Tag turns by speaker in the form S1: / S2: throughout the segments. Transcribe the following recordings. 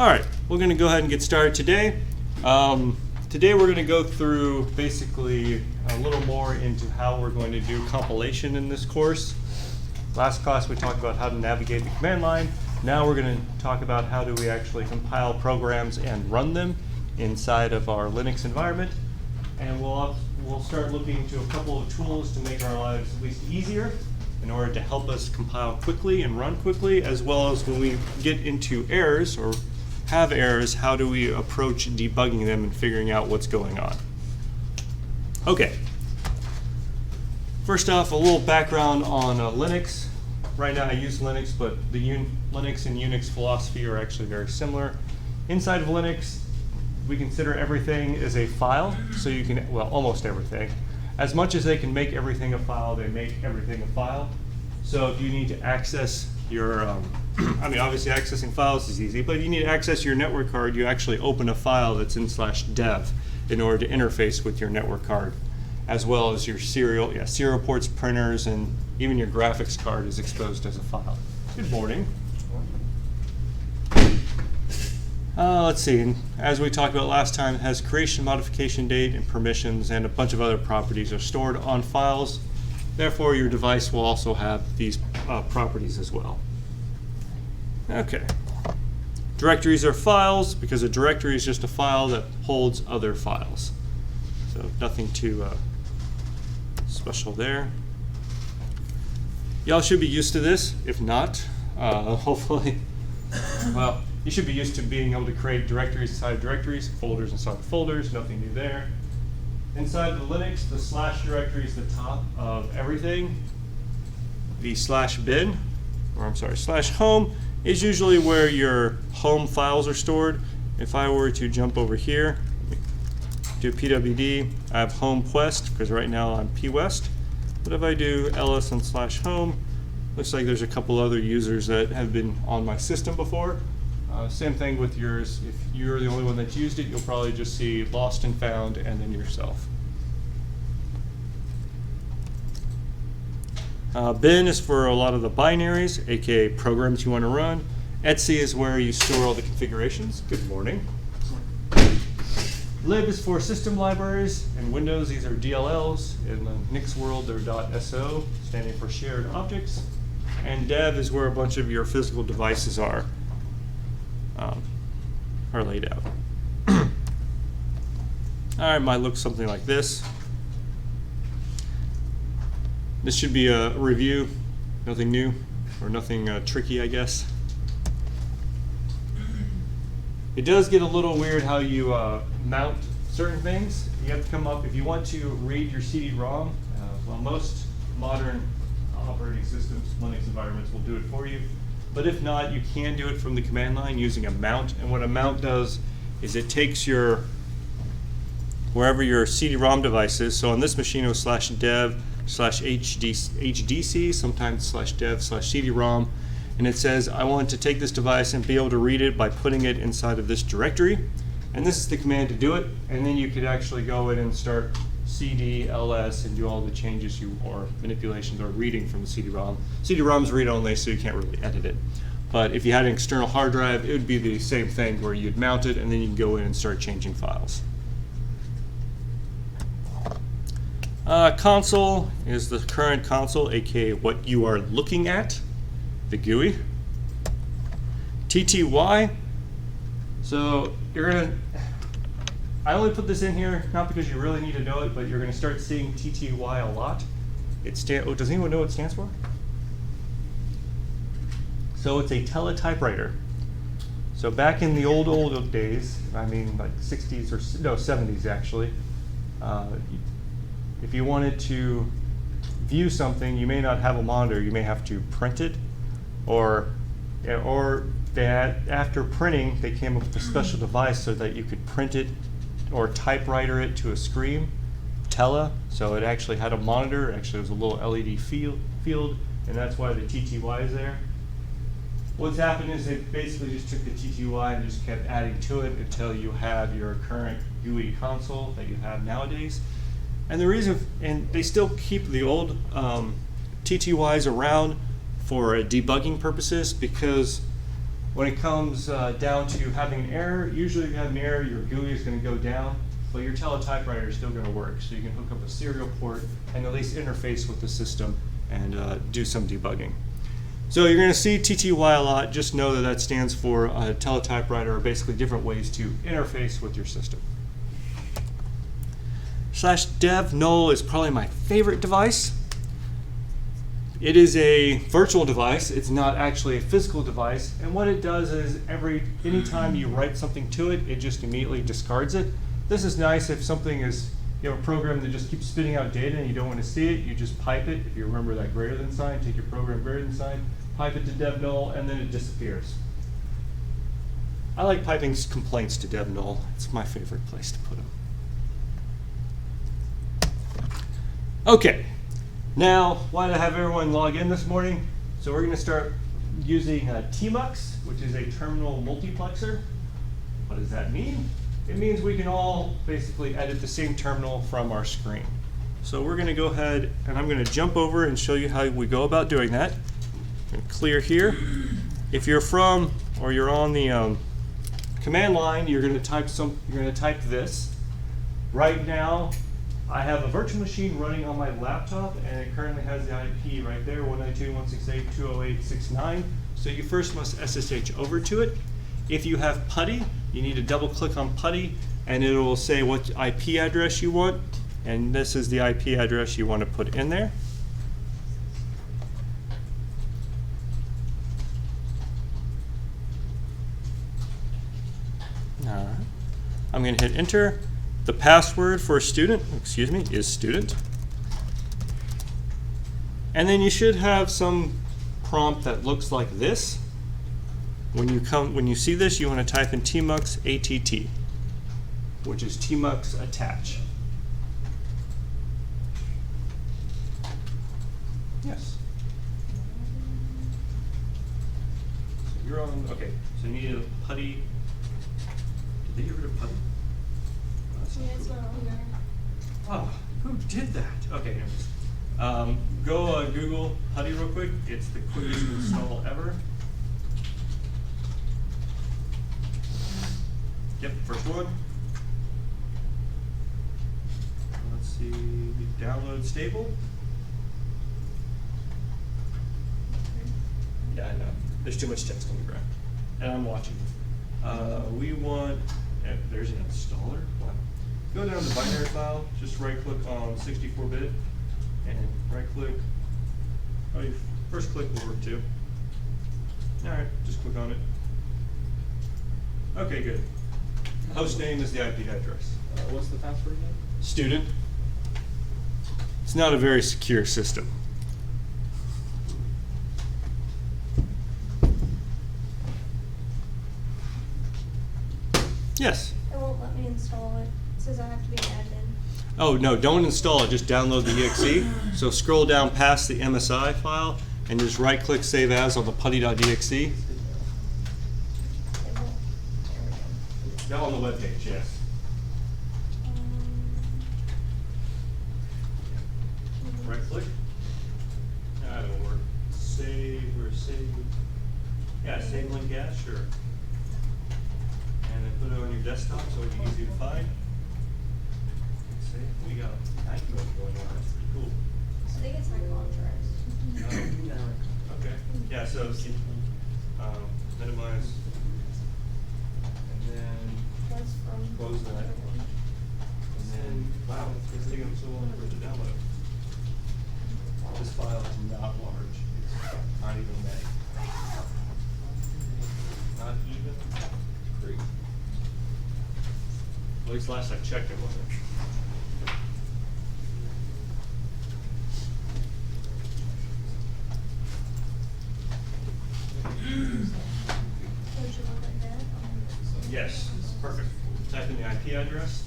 S1: All right, we're going to go ahead and get started today. Today we're going to go through basically a little more into how we're going to do compilation in this course. Last class we talked about how to navigate the command line. Now we're going to talk about how do we actually compile programs and run them inside of our Linux environment. And we'll start looking into a couple of tools to make our lives at least easier in order to help us compile quickly and run quickly, as well as when we get into errors or have errors, how do we approach debugging them and figuring out what's going on. Okay. First off, a little background on Linux. Right now I use Linux, but the Linux and Unix philosophy are actually very similar. Inside of Linux, we consider everything as a file, so you can, well, almost everything. As much as they can make everything a file, they make everything a file. So if you need to access your, I mean, obviously accessing files is easy, but if you need to access your network card, you actually open a file that's in /dev in order to interface with your network card, as well as your serial ports, printers, and even your graphics card is exposed as a file. Good morning. Let's see, as we talked about last time, it has creation, modification date, and permissions, and a bunch of other properties are stored on files. Therefore, your device will also have these properties as well. Okay. Directories are files because a directory is just a file that holds other files. So nothing too special there. Y'all should be used to this. If not, hopefully, well, you should be used to being able to create directories inside of directories, folders inside of folders, nothing new there. Inside the Linux, the slash directory is the top of everything. The /bin, or I'm sorry, /home is usually where your home files are stored. If I were to jump over here, do pwd, I have home quest, because right now I'm pwest. But if I do ls and /home, looks like there's a couple other users that have been on my system before. Same thing with yours. If you're the only one that's used it, you'll probably just see lost and found and then yourself. Bin is for a lot of the binaries, aka programs you want to run. Etc is where you store all the configurations. Good morning. Lib is for system libraries. In Windows, these are DLLs. In the Nix world, they're .so, standing for shared objects. And dev is where a bunch of your physical devices are laid out. All right, might look something like this. This should be a review, nothing new or nothing tricky, I guess. It does get a little weird how you mount certain things. You have to come up, if you want to read your CD-ROM, well, most modern operating systems, Linux environments will do it for you. But if not, you can do it from the command line using a mount. And what a mount does is it takes your, wherever your CD-ROM device is, so on this machine it was /dev/HDC, sometimes /dev/CD-ROM, and it says I want to take this device and be able to read it by putting it inside of this directory. And this is the command to do it, and then you could actually go in and start cd, ls, and do all the changes or manipulations or reading from the CD-ROM. CD-ROM's read-only, so you can't really edit it. But if you had an external hard drive, it would be the same thing where you'd mount it and then you can go in and start changing files. Console is the current console, aka what you are looking at, the GUI. TTY, so you're gonna, I only put this in here not because you really need to know it, but you're going to start seeing TTY a lot. Does anyone know what it stands for? So it's a teletypewriter. So back in the old days, I mean like 60s or no 70s actually, if you wanted to view something, you may not have a monitor. You may have to print it, or after printing, they came up with a special device so that you could print it or typewriter it to a screen, so it actually had a monitor. Actually, it was a little LED field, and that's why the TTY is there. What's happened is they basically just took the TTY and just kept adding to it until you have your current GUI console that you have nowadays. And the reason, and they still keep the old TTYs around for debugging purposes, because When it comes down to having an error, usually if you have an error, your GUI is going to go down, but your teletypewriter is still going to work. So you can hook up a serial port and at least interface with the system and do some debugging. So you're going to see TTY a lot. Just know that that stands for teletypewriter, or basically different ways to interface with your system. /dev null is probably my favorite device. It is a virtual device. It's not actually a physical device. And what it does is anytime you write something to it, it just immediately discards it. This is nice if something is, you have a program that just keeps spitting out data and you don't want to see it. You just pipe it. If you remember that greater than sign, take your program greater than sign, pipe it to dev null, and then it disappears. I like piping complaints to dev null. It's my favorite place to put them. Okay. Now, why did I have everyone log in this morning? So we're going to start using tmux, which is a terminal multiplexer. What does that mean? It means we can all basically edit the same terminal from our screen. So we're going to go ahead and I'm going to jump over and show you how we go about doing that. I'm going to clear here. If you're from or you're on the command line, you're going to type this. Right now, I have a virtual machine running on my laptop, and it currently has the IP right there, 192.168.208.69. So you first must SSH over to it. If you have PuTTY, you need to double click on PuTTY, and it will say what IP address you want, and this is the IP address you want to put in there. All right. I'm going to hit enter. The password for student, is student. And then you should have some prompt that looks like this. When you see this, you want to type in tmux att, which is tmux attach. Yes. So you're on, okay, so you need a PuTTY. Did they get rid of PuTTY?
S2: Yeah, it's not on there.
S1: Oh, who did that? Okay, anyways. Go Google PuTTY real quick. It's the quickest install ever. Yep, first one. Let's see, download stable. Yeah, I know. There's too much text on the ground. And I'm watching. We want, there's an installer. Wow. Go down to the binary file, just right click on 64-bit, and right click, oh, your first click will work too. All right, just click on it. Okay, good. Host name is the IP address.
S3: What's the password again?
S1: Student. It's not a very secure system. Yes?
S2: It won't let me install it. It says I have to be an admin.
S1: Oh, no, don't install it, just download the exe. So scroll down past the MSI file and just right click Save As on the putty.exe.
S2: It won't. There we go.
S1: Now on the web page, yes. Right click. That'll work. Save or save. Yeah, save link as, sure. And then put it on your desktop so it'll be easy to find. See, we got a document going on. That's pretty cool.
S2: I think it's my contract.
S1: Okay. Yeah, so minimize. And then
S2: That's from.
S1: close that. And then, wow, it's taking so long for it to download. This file is not large. It's not even meg. Not even 3. At least last I checked it wasn't.
S2: Don't you want like that?
S1: Yes, perfect. Type in the IP address.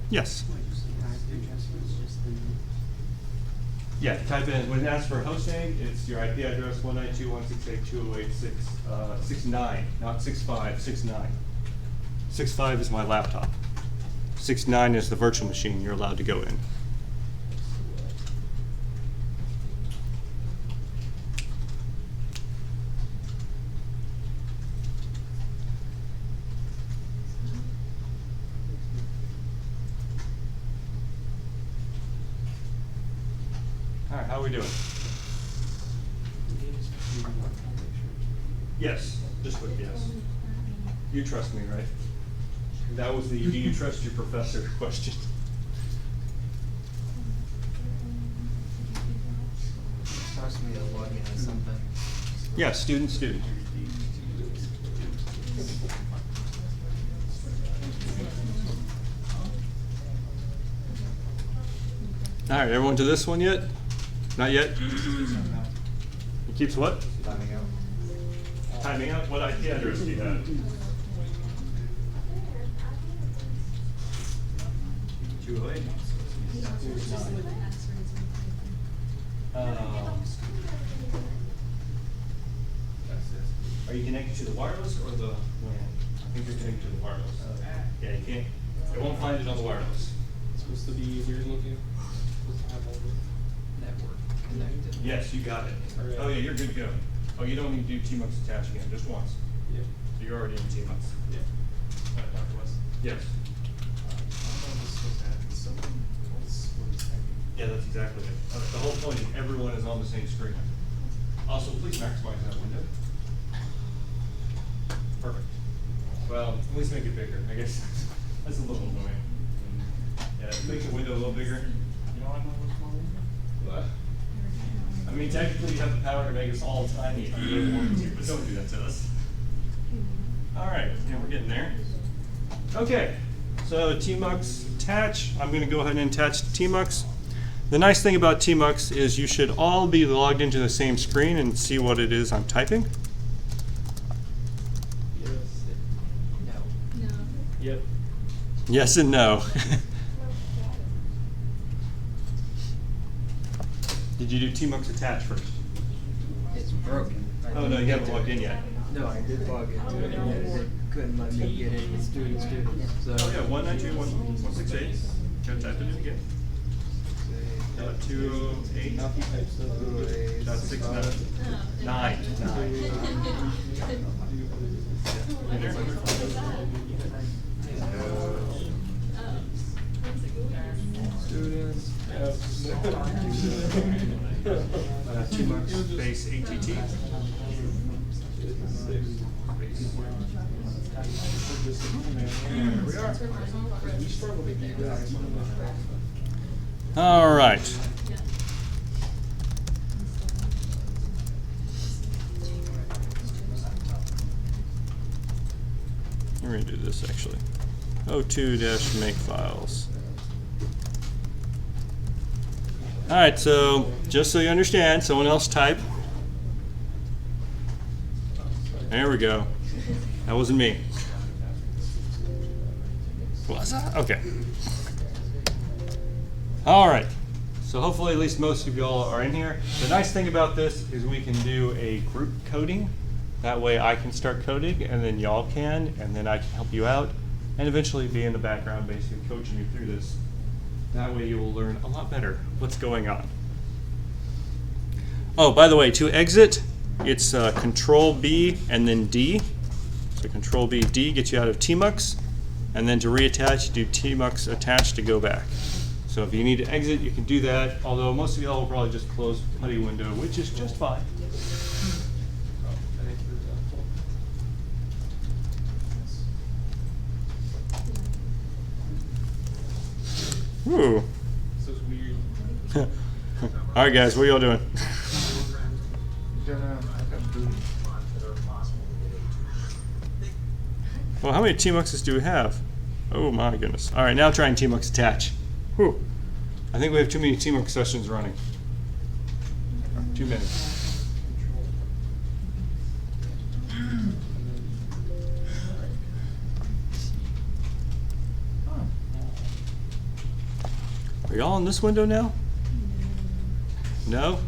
S1: Yes. Yeah, type in, when it asks for a host name, it's your IP address 192.168.208.69, not 65, 69. 65 is my laptop. 69 is the virtual machine you're allowed to go in. All right, how are we doing? Yes, just click yes. You trust me, right? That was the do you trust your professor question.
S3: Trust me to log in or something.
S1: Yeah, student. All right, everyone to this one yet? Not yet? It keeps what?
S3: Timing out.
S1: Timing out? What IP address do you have?
S3: 208.
S1: Are you connected to the wireless or the WAN? I think you're connected to the wireless. Yeah, you can't. It won't find it on the wireless.
S4: It's supposed to be weird looking. Supposed to have all the
S3: Network connected.
S1: Yes, you got it.
S4: All right.
S1: Oh yeah, you're good to go. Oh, you don't need to do TMUX attach again, just once.
S4: yeah.
S1: So you're already in TMUX.
S4: Yeah. Dr. West.
S1: Yes. Yeah, that's exactly it. The whole point is everyone is on the same screen. Also, please maximize that window. Perfect. Well, at least make it bigger. I guess that's a little annoying. Yeah, make the window a little bigger.
S4: You know, I know what's wrong.
S1: I mean, technically you have the power to make us all tiny if you really wanted to, but don't do that to us. All right, yeah, we're getting there. Okay, so TMUX attach. I'm going to go ahead and attach TMUX. The nice thing about TMUX is you should all be logged into the same screen and see what it is I'm typing.
S4: Yes.
S3: No.
S4: Yep.
S1: Yes and no. Did you do TMUX attach first?
S3: It's broken.
S1: Oh no, you haven't logged in yet.
S3: No, I did log into it and it couldn't let me get in student. So
S1: Oh yeah, 192.168. Can I type it in again? 208. Dot 69. 9.
S3: Students.
S1: TMUX base ATT. Here we are. All right. We're going to do this actually. O2-make files. All right, so just so you understand, someone else type. There we go. That wasn't me. Was that? Okay. All right. So hopefully at least most of y'all are in here. The nice thing about this is we can do a group coding. That way I can start coding and then y'all can, and then I can help you out and eventually be in the background basically coaching you through this. That way you will learn a lot better what's going on. Oh, by the way, to exit, it's Control B and then D. So Control B, D gets you out of TMUX, and then to reattach, do TMUX attach to go back. So if you need to exit, you can do that, although most of y'all will probably just close the PuTTY window, which is just fine. Ooh.
S4: So it's weird.
S1: All right, guys, what are y'all doing? Well, how many TMUXs do we have? Oh my goodness. All right, now try and TMUX attach. Whew. I think we have too many TMUX sessions running. Too many. Are y'all in this window now? No?